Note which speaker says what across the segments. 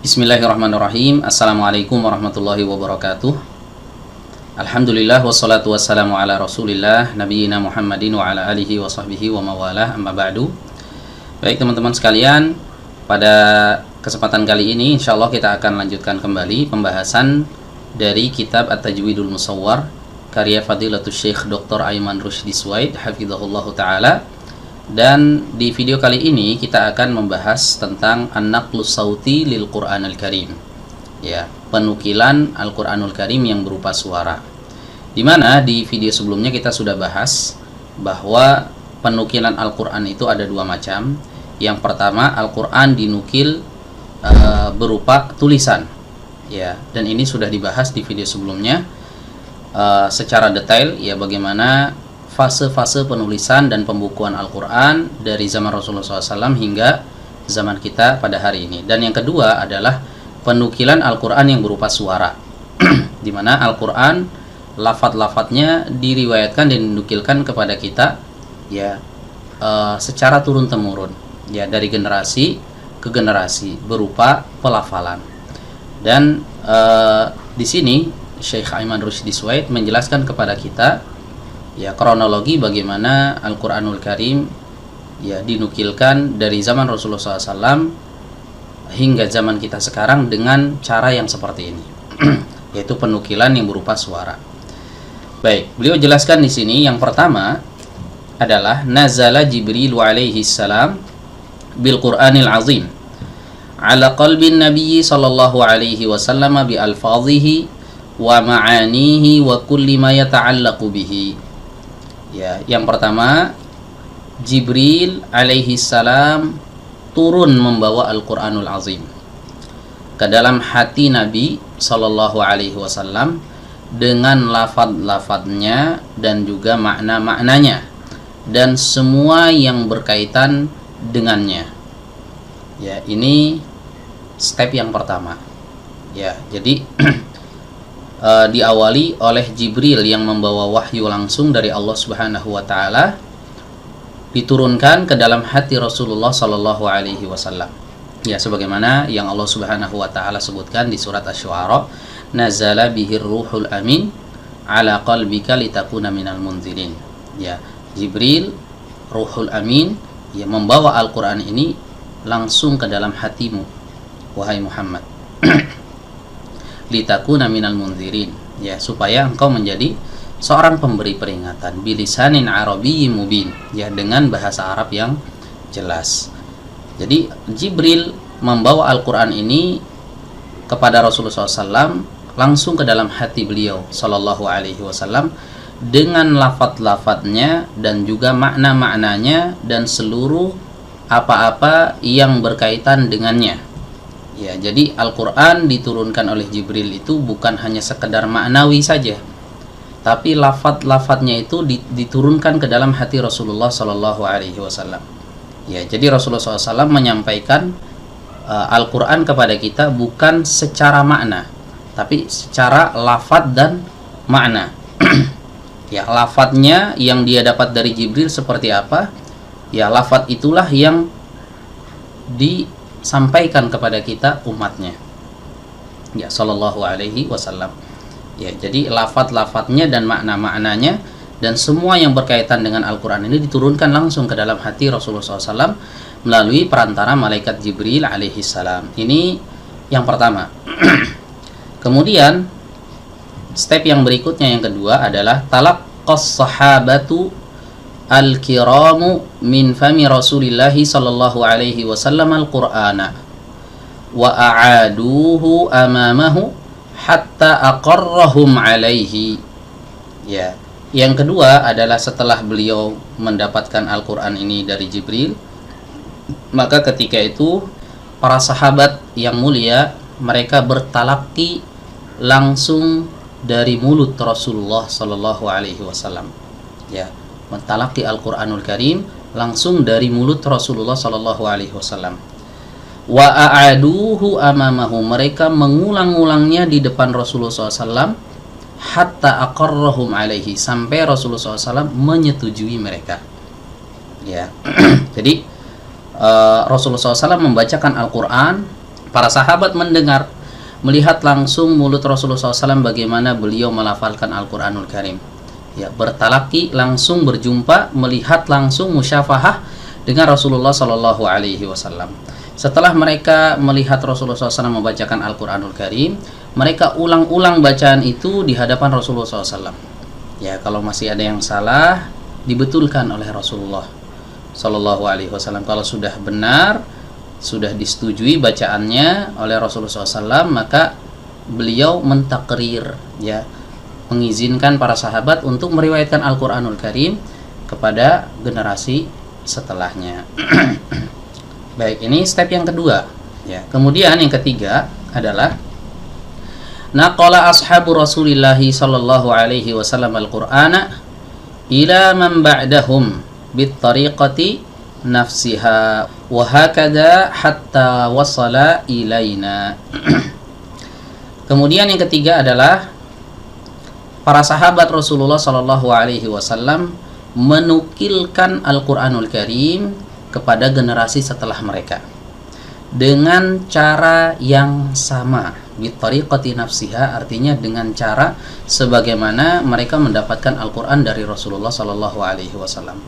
Speaker 1: Bismillahirrahmanirrahim. Assalamualaikum warahmatullahi wabarakatuh. Alhamdulillah wassalatu wassalamu ala rasulillah nabiyina Muhammadin wa ala alihi wa sahbihi wa mawalah, amma ba'du. Baik teman-teman sekalian, pada kesempatan kali ini insyaallah kita akan lanjutkan kembali pembahasan dari kitab At-Tajwidul Musawwar karya Fadilatul Syekh Dr. Ayman Rushdi Suwaid hafizahullahu taala. Dan di video kali ini kita akan membahas tentang an-naqlus sauti lil Qur'anil Karim. Ya, penukilan Al-Qur'anul Karim yang berupa suara. Di mana di video sebelumnya kita sudah bahas bahwa penukilan Al-Qur'an itu ada dua macam. Yang pertama, Al-Qur'an dinukil berupa tulisan. Ya, dan ini sudah dibahas di video sebelumnya secara detail ya, bagaimana fase-fase penulisan dan pembukuan Al-Quran dari zaman Rasulullah SAW hingga zaman kita pada hari ini. Dan yang kedua adalah penukilan Al-Quran yang berupa suara, di mana Al-Quran lafadz-lafadznya diriwayatkan dan dinukilkan kepada kita ya secara turun temurun ya, dari generasi ke generasi berupa pelafalan. Dan di sini Syekh Ayman Rushdi Suwaid menjelaskan kepada kita ya kronologi bagaimana Al-Qur'anul Karim ya dinukilkan dari zaman Rasulullah SAW hingga zaman kita sekarang dengan cara yang seperti ini, yaitu penukilan yang berupa suara. Baik, beliau jelaskan di sini yang pertama adalah nazala Jibril alaihi salam bil Qur'anil azim ala qalbin Nabi sallallahu alaihi wasallam bi alfazihi wa ma'anihi wa kulli ma yata'allaqu bihi. Ya, yang pertama, Jibril alaihi salam turun membawa Al-Qur'anul Azim ke dalam hati Nabi sallallahu alaihi wasallam dengan lafaz-lafaznya dan juga makna-maknanya dan semua yang berkaitan dengannya. Ya, ini step yang pertama. Ya, jadi diawali oleh Jibril yang membawa wahyu langsung dari Allah Subhanahu wa taala, diturunkan ke dalam hati Rasulullah sallallahu alaihi wasallam. Ya, sebagaimana yang Allah Subhanahu wa taala sebutkan di surat Asy-Syu'ara, nazala bihir ruhul amin ala qalbika litakuna minal munzirin. Ya, Jibril ruhul amin yang membawa Al-Qur'an ini langsung ke dalam hatimu wahai Muhammad. Litakuna minal munzirin, ya, supaya engkau menjadi seorang pemberi peringatan bilisanin arabiyyin mubin, ya, dengan bahasa Arab yang jelas. Jadi Jibril membawa Al-Qur'an ini kepada Rasulullah SAW langsung ke dalam hati beliau sallallahu alaihi wasallam dengan lafaz-lafaznya dan juga makna-maknanya dan seluruh apa-apa yang berkaitan dengannya. Ya, jadi Al-Qur'an diturunkan oleh Jibril itu bukan hanya sekedar maknawi saja, tapi lafaz-lafaznya itu diturunkan ke dalam hati Rasulullah Sallallahu Alaihi Wasallam. Ya, jadi Rasulullah SAW menyampaikan Al-Qur'an kepada kita bukan secara makna, tapi secara lafaz dan makna. Ya, lafaznya yang dia dapat dari Jibril seperti apa? Ya, lafaz itulah yang disampaikan kepada kita umatnya, ya, sallallahu alaihi wasallam. Ya, jadi lafaz-lafaznya dan makna-maknanya dan semua yang berkaitan dengan Al-Qur'an ini diturunkan langsung ke dalam hati Rasulullah SAW melalui perantara malaikat Jibril alaihi salam. Ini yang pertama. Kemudian step yang berikutnya yang kedua adalah talaqqas sahabatu al-kiramu min fami Rasulillahi sallallahu alaihi wasallam al-Qur'ana wa a'aduhu amamahu hatta aqarrahum alaihi. Ya, yang kedua adalah setelah beliau mendapatkan Al-Qur'an ini dari Jibril, maka ketika itu para sahabat yang mulia mereka bertalaqi langsung dari mulut Rasulullah sallallahu alaihi wasallam. Ya, mentalaki Al-Qur'anul Karim langsung dari mulut Rasulullah sallallahu alaihi wasallam. Wa a'aduhu amamahu, mereka mengulang-ulangnya di depan Rasulullah SAW hatta aqarrahum alaihi, sampai Rasulullah SAW menyetujui mereka. Ya. Jadi Rasulullah SAW membacakan Al-Quran Para sahabat mendengar, melihat langsung mulut Rasulullah SAW bagaimana beliau melafalkan Al-Quranul Karim. Ya, bertalaki, langsung berjumpa, melihat langsung musyafahah dengan Rasulullah SAW. Setelah mereka melihat Rasulullah SAW membacakan Al-Quranul Karim, mereka ulang-ulang bacaan itu di hadapan Rasulullah SAW. Ya, kalau masih ada yang salah, dibetulkan oleh Rasulullah SAW. Kalau sudah benar, sudah disetujui bacaannya oleh Rasulullah SAW, maka beliau mentakrir, ya, mengizinkan para sahabat untuk meriwayatkan Al-Quranul Karim kepada generasi setelahnya. Baik, ini step yang kedua, ya. Kemudian yang ketiga adalah naqala ashabu Rasulillahi sallallahu alaihi wasallam al-Qur'ana ila man ba'dahum bit tariqati nafsiha wa hakada hatta wasala ilaina. Kemudian yang ketiga adalah para sahabat Rasulullah sallallahu alaihi wasallam menukilkan Al-Qur'anul Karim kepada generasi setelah mereka dengan cara yang sama, bitariqati nafsiha, artinya dengan cara sebagaimana mereka mendapatkan Al-Qur'an dari Rasulullah sallallahu alaihi wasallam.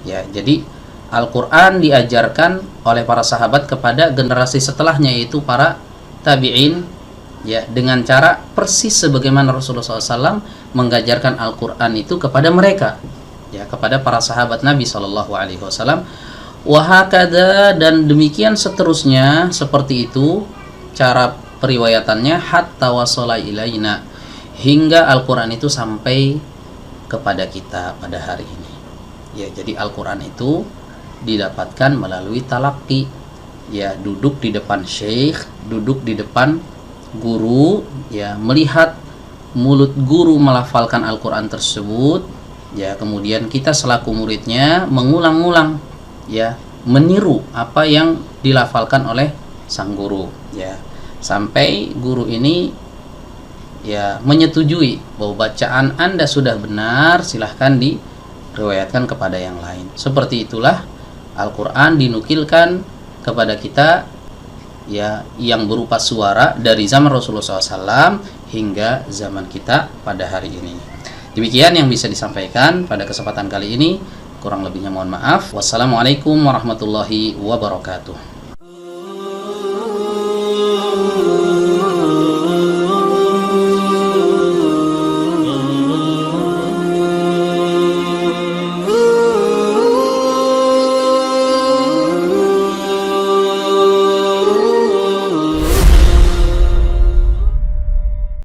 Speaker 1: Ya, jadi Al-Quran diajarkan oleh para sahabat kepada generasi setelahnya, yaitu para tabi'in, ya, dengan cara persis sebagaimana Rasulullah SAW mengajarkan Al-Quran itu kepada mereka, ya, kepada para sahabat Nabi SAW. Wahakada, dan demikian seterusnya, seperti itu cara periwayatannya, hatta wasala ilaina, hingga Al-Quran itu sampai kepada kita pada hari ini. Ya, jadi Al-Quran itu didapatkan melalui talaqi, ya, duduk di depan syekh, duduk di depan guru, ya, melihat mulut guru melafalkan Al-Quran tersebut, ya, kemudian kita selaku muridnya mengulang-ulang, ya, meniru apa yang dilafalkan oleh sang guru, ya, sampai guru ini, ya, menyetujui bahwa bacaan Anda sudah benar, silahkan diriwayatkan kepada yang lain. Seperti itulah Al-Quran dinukilkan kepada kita, ya, yang berupa suara dari zaman Rasulullah SAW hingga zaman kita pada hari ini. Demikian yang bisa disampaikan pada kesempatan kali ini. Kurang lebihnya mohon maaf. Wassalamualaikum warahmatullahi wabarakatuh.